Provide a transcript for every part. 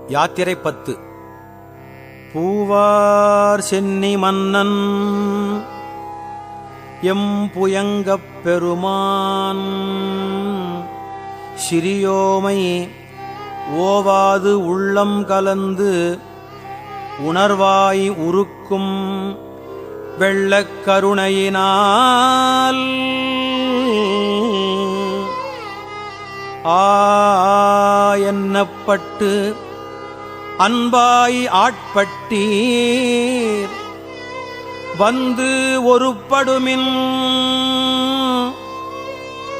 யாத்திரை 10. பூவார் சென்னி மன்னன் எம்புயங்கப் பெருமான் சிறியோமை ஓவாது உள்ளம் கலந்து உணர்வாய் உருக்கும் வெள்ளக் கருணையினால் என்னப்பட்டு அன்பாய் ஆட்பட்டீர் வந்து ஒருப்படுமின்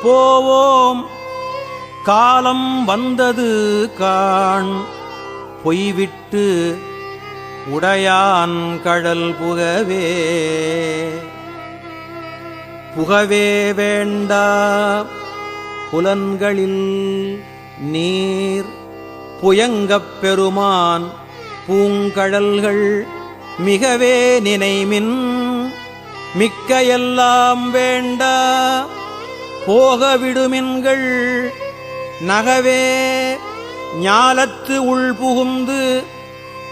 போவோம் காலம் வந்தது காண் பொய்விட்டு உடையான் கடல் புகவே வேண்டா புலன்களில் நீர் புயங்கப் பெருமான் பூங்கடல்கள் மிகவே நினைமின் மிக்க எல்லாம் வேண்டா போகவிடுமின்கள் நகவே ஞாலத்து உள்புகுந்து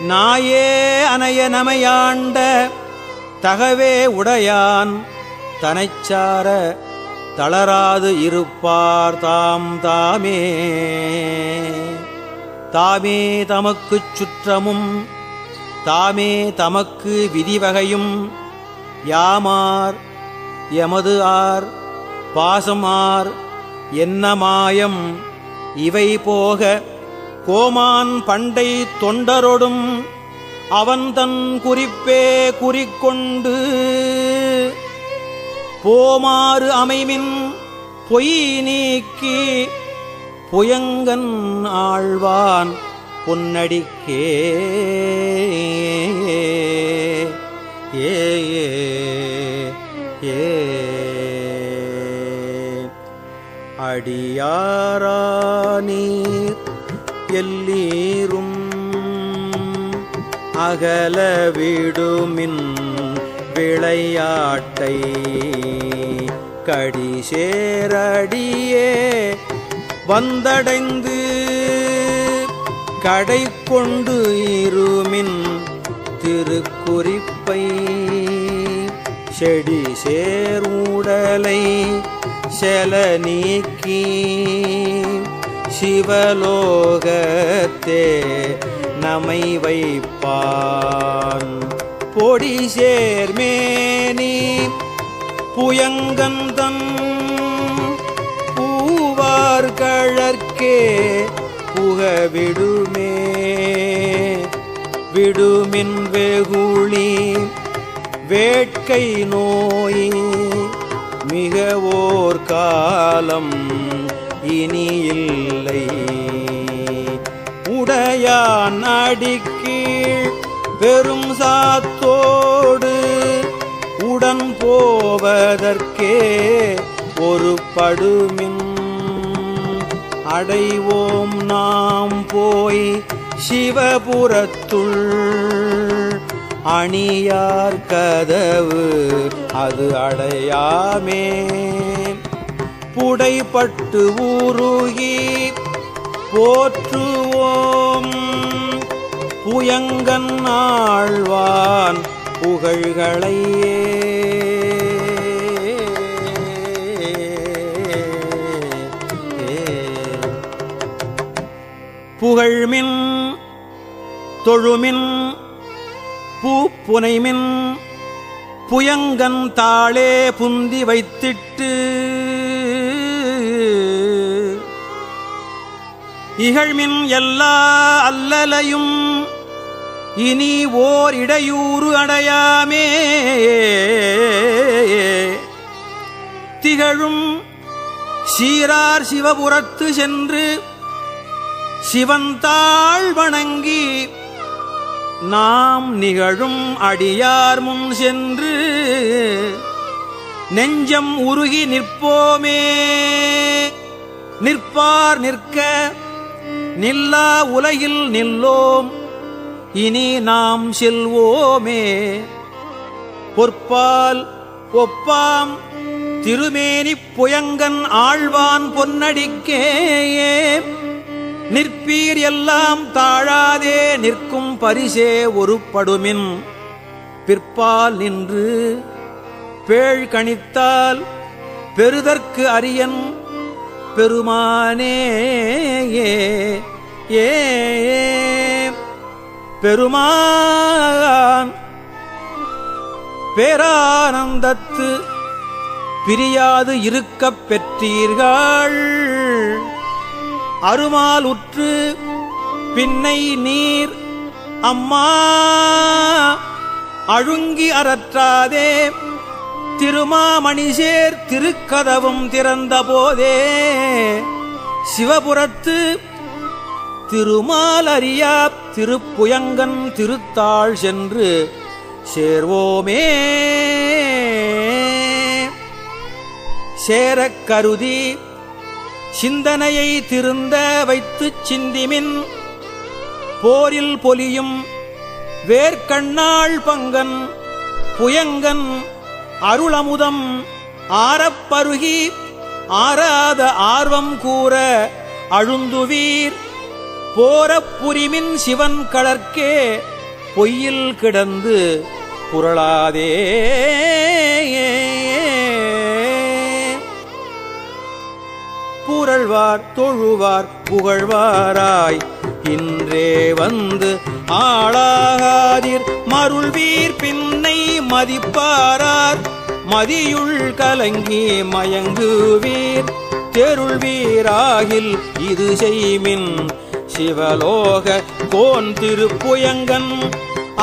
நாயே அனைய நமையாண்ட தகவே உடையான் தனைச்சார தளராது இருப்பார் தாமே தமக்குச் சுற்றமும் தாமே தமக்கு விதிவகையும் யாமார் எமது பாசமார் என்ன மாயம் இவை போக கோமான் பண்டை தொண்டரொடும் அவன் தன் குறிப்பே குறிக்கொண்டு போமாறு அமைமின் பொய் நீக்கி புயங்கன் ஆழ்வான் பொன்னடிக்கே அடியாரானீர் எல்லீரும் அகல விடுமின் விளையாட்டை கடிசேரடியே வந்தடைந்து கடை கொண்டு இருமின் திருக்குறிப்பை செடி சேருடலை செல நீக்கி சிவலோகத்தே நமை வைப்பான் பொடி சேர்மேனி புயங்கந்தன் பூவார் கழற்கே புகவிடுமே விடுமின் வெகுளி வேட்கை நோய் மிக ஓர் காலம் இனி இல்லை உடையான் அடிக்கீழ் பெரும் சாத்தோடு உடன் போவதற்கே ஒரு படுமின் அடைவோம் நாம் போய் சிவபுரத்துள் அணியார் கதவு அது அடையாமே புடைப்பட்டு ஊருகி போற்றுவோம் புயங்கன் ஆழ்வான் புகழ்களையே புகழ்மின் தொழுமின் பூப்புனைமின் புயங்கன் தாளே புந்தி வைத்திட்டு இகழ்மின் எல்லா அல்லலையும் இனி ஓர் இடையூறு அடையாமே திகழும் சீரார் சிவபுரத்து சென்று சிவந்தாள் வணங்கி நாம் நிகழும் அடியார் முன் சென்று நெஞ்சம் உருகி நிற்போமே நிற்பார் நிற்க நில்லா உலகில் நில்லோம் இனி நாம் செல்வோமே பொற்பால் ஒப்பாம் திருமேனிப் புயங்கன் ஆழ்வான் பொன்னடிக்கேயே நிற்பீர் எல்லாம் தாழாதே நிற்கும் பரிசே ஒருப்படுமின் பிற்பால் நின்று பேழ் கணித்தால் பெறுதற்கு அரியன் பெருமானே ஏ பெருமான் பேரானந்தத்து பிரியாது இருக்கப் பெற்றீர்கள் அருமால் உற்று பின்னை நீர் அம்மா அழுங்கி அறற்றாதே திருமாமணிசேர் திருக்கதவும் திறந்த போதே சிவபுரத்து திருமாலறியா திருப்புயங்கன் திருத்தாள் சென்று சேர்வோமே சேரக் கருதி சிந்தனையை திருந்த வைத்துச் சிந்திமின் போரில் பொலியும் வேர்க்கண்ணாள் பங்கன் புயங்கன் அருளமுதம் ஆரப்பருகி ஆராத ஆர்வம் கூற அழுந்துவீர் போரப்புரிமின் சிவன் கழற்கே பொய்யில் கிடந்து புரளாதே புரள்வார் தொழுவார் புகழ்வாராய் இன்றே வந்து ஆளாகாதீர் மருள்வீர் பின்னை மதிப்பாரார் மதியுள் கலங்கி மயங்குவீர் தெருள்வீராகில் இது செய்மின் சிவலோக கோன் திருப்புயங்கன்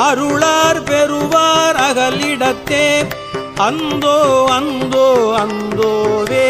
அருளார் பெறுவார் அகலிடத்தே அந்தோ அந்தோ அந்தோவே.